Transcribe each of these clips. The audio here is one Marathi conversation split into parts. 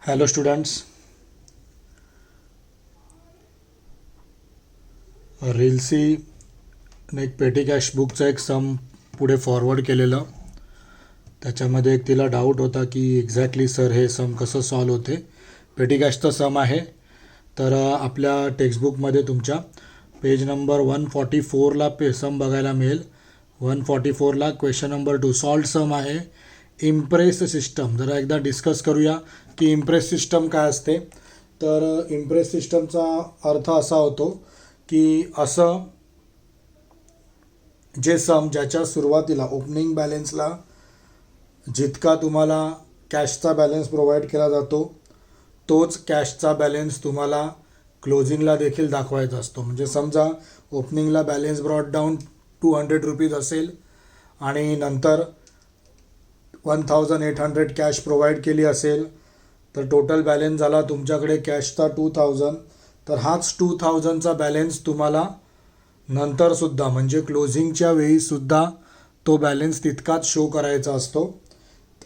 हॅलो स्टुडंट्स, रील्सीने एक पेटी कॅश बुकचं एक सम पुढे फॉरवर्ड केलेलं. त्याच्यामध्ये एक तिला डाऊट होता की एक्झॅक्टली सर हे सम कसं सॉल्व होते. पेटी कॅशचं सम आहे. तर आपल्या टेक्स्टबुकमध्ये तुमच्या पेज नंबर 144ला सम बघायला मिळेल. 144ला क्वेश्चन नंबर 2 सॉल्व सम आहे. इम्प्रेस सिस्टम जरा एकदा डिस्कस करूया की इम्प्रेस सिस्टम काय असते. तर इम्प्रेस सिस्टमचा अर्थ असा होतो की असं जे सम ज्याच्या सुरुवातीला ओपनिंग बॅलन्सला जितका तुम्हाला कॅशचा बॅलन्स प्रोव्हाइड केला जातो तोच कॅशचा बॅलन्स तुम्हाला क्लोजिंगला देखील दाखवायचा असतो. म्हणजे समजा ओपनिंगला बॅलन्स ब्रॉट डाऊन 200 रुपीज असेल आणि नंतर 1800 कॅश प्रोव्हाइड केली असेल तर टोटल बॅलन्स झाला तुमच्याकडे कॅशचा 2000. तर हाच 2000चा बॅलन्स तुम्हाला नंतरसुद्धा म्हणजे क्लोजिंगच्या वेळीसुद्धा तो बॅलन्स तितकाच शो करायचा असतो.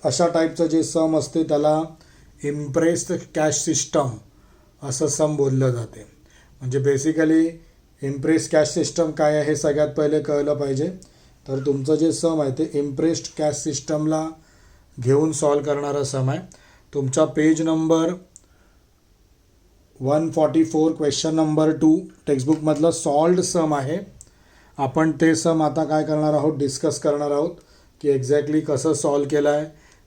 अशा टाईपचं जे सम असते त्याला इम्प्रेस्ड कॅश सिस्टम असं सम बोललं जाते. म्हणजे बेसिकली इम्प्रेस कॅश सिस्टम काय आहे हे सगळ्यात पहिले कळलं पाहिजे. तर तुमचं जे सम आहे ते इम्प्रेस्ड कॅश सिस्टमला घेऊन सॉल्व करणारा सम आहे. तुमचा पेज नंबर 144 क्वेश्चन नंबर 2 टेक्स्टबुकमधलं सॉल्व्ड सम आहे. आपण ते सम आता काय करणार आहोत, डिस्कस करणार आहोत की एक्झॅक्टली कसं सॉल्व केलं आहे,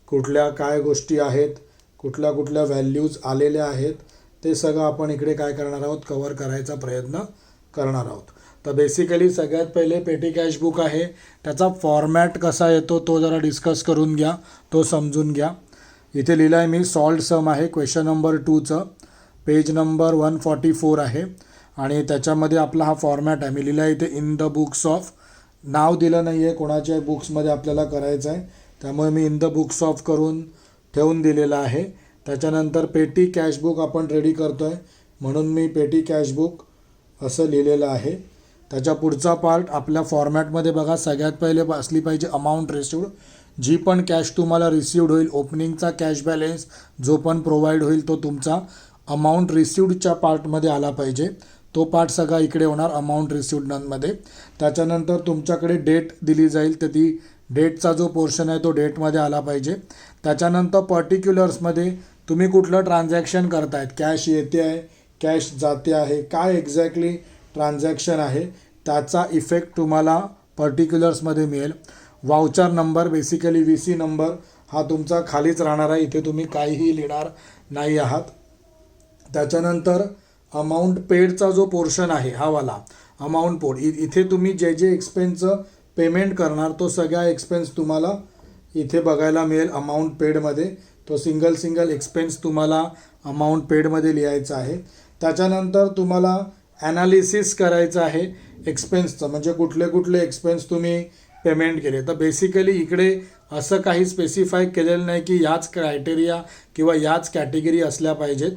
कुठल्या काय गोष्टी आहेत, कुठल्या कुठल्या व्हॅल्यूज आलेल्या आहेत, ते सगळं आपण इकडे काय करणार आहोत, कवर करायचा प्रयत्न करणार आहोत. तर बेसिकली सगळ्यात पहिले पेटी कॅश बुक आहे, त्याचा फॉर्मॅट कसा येतो तो जरा डिस्कस करून घ्या, तो समजून घ्या. इथे लिहिलं आहे मी सॉल्व्ड सम आहे क्वेश्चन नंबर 2चं. पेज नंबर 144 आहे आणि त्याच्यामध्ये आपला हा फॉर्मॅट आहे. मी लिहिला आहे इथे इन द बुक्स ऑफ, नाव दिलं नाही आहे कोणाच्या बुक्समध्ये आपल्याला करायचं आहे त्यामुळे मी इन द बुक्स ऑफ करून ठेवून दिलेलं आहे. त्याच्यानंतर पेटी कॅश बुक आपण रेडी करतो आहे म्हणून मी पेटी कॅश बुक असं लिहिलेलं आहे. त्याच्या पुढचा पार्ट आपल्या फॉर्मॅटमध्ये बघा, सगळ्यात पहिले असली पाहिजे अमाऊंट रिसिव्ड. जी पण कॅश तुम्हाला रिसिव्ड होईल, ओपनिंगचा कॅश बॅलन्स जो पण प्रोव्हाइड होईल तो तुमचा अमाऊंट रिसिव्डच्या पार्टमध्ये आला पाहिजे. तो पार्ट सगळा इकडे होणार अमाऊंट रिसिव्ड ननमध्ये. त्याच्यानंतर तुमच्याकडे डेट दिली जाईल तर ती डेटचा जो पोर्शन आहे तो डेटमध्ये आला पाहिजे. त्याच्यानंतर पर्टिक्युलर्समध्ये तुम्ही कुठलं ट्रान्झॅक्शन करतायत, कॅश येते आहे, कॅश जाते आहे, काय एक्झॅक्टली ट्रान्झॅक्शन आहे त्याचा इफेक्ट तुम्हाला पर्टिक्युलर्समध्ये मिळेल. Voucher number basically VC number हा तुमचा खालीच राहणार आहे, इथे तुम्ही काहीही लिहिणार नाही आहात. त्याच्यानंतर अमाऊंट पेडचा जो पोर्शन आहे हा वाला अमाऊंट पोड, इथे तुम्ही जे जे एक्सपेन्सचं पेमेंट करणार तो सगळा एक्सपेन्स तुम्हाला इथे बघायला मिळेल अमाऊंट पेडमध्ये. तो सिंगल एक्सपेन्स तुम्हाला अमाऊंट पेडमध्ये लिहायचा आहे. त्याच्यानंतर तुम्हाला ॲनालिसिस करायचं आहे एक्सपेन्सचं, म्हणजे कुठले कुठले एक्सपेन्स तुम्ही पेमेंट केले. तर बेसिकली इकडे असं काही स्पेसिफाय केलेलं नाही की याच क्रायटेरिया किंवा याच कॅटेगरी असल्या पाहिजेत.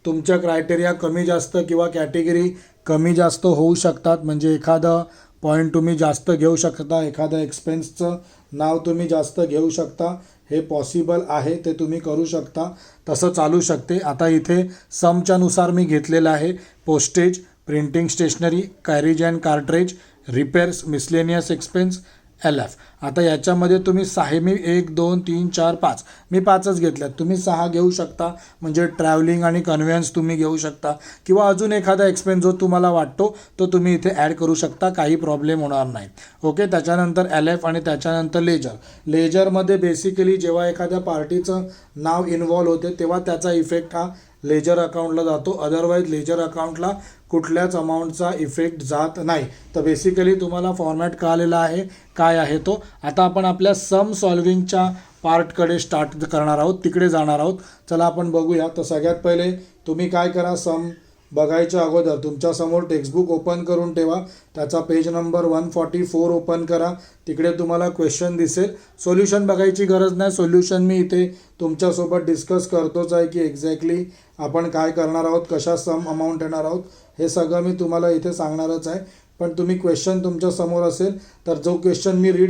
तुमच्या क्रायटेरिया कमी जास्त किंवा कॅटेगरी कमी जास्त होऊ शकतात. म्हणजे एखादं पॉईंट तुम्ही जास्त घेऊ शकता, एखाद्या एक्सपेन्सचं नाव तुम्ही जास्त घेऊ शकता, हे पॉसिबल आहे, ते तुम्ही करू शकता, तसं चालू शकते. आता इथे समच्यानुसार मी घेतलेलं आहे postage, printing stationery, carriage and cartage, repairs, miscellaneous expense, LF. आता याच्यामध्ये तुम्ही 6 मी 1 2 3 4 5 मी 5च घेतल्यात, तुम्ही 6 घेऊ शकता. म्हणजे ट्रॅव्हलिंग आणि कन्व्हेन्स तुम्ही घेऊ शकता किंवा अजून एखादा एक्सपेन्स जो तुम्हाला वाटतो तो तुम्ही इथे ॲड करू शकता, काही प्रॉब्लेम होणार नाही. ओके. त्याच्यानंतर LF आणि त्याच्यानंतर लेजर. लेजरमध्ये बेसिकली जेव्हा एखाद्या पार्टीचं नाव इन्व्हॉल्व होते तेव्हा त्याचा इफेक्ट हा लेजर अकाउंटला जातो, अदरवाईज लेजर अकाउंटला कुठल्याच अमाऊंटचा इफेक्ट जात नाही. तर बेसिकली तुम्हाला फॉर्मॅट कळालेला आहे काय आहे तो. आता आपण आपल्या सम सॉल्विंगच्या पार्टकडे स्टार्ट करणार आहोत, तिकडे जाणार आहोत. चला आपण बघूया. तर सगळ्यात पहिले तुम्ही काय करा, सम बघायच्या अगोदर तुमच्यासमोर टेक्स्टबुक ओपन करून ठेवा. त्याचा पेज नंबर 144 ओपन करा. तिकडे तुम्हाला क्वेश्चन दिसेल. सोल्युशन बघायची गरज नाही, सोल्युशन मी इथे तुमच्यासोबत डिस्कस करतोच आहे की एक्झॅक्टली आपण काय करणार आहोत, कशा सम अमाऊंट येणार आहोत, हे सगळं मी तुम्हाला इथे सांगणारच आहे. पण तुम्ही क्वेश्चन तुमच्या समोर असेल तर जो क्वेश्चन मी रीड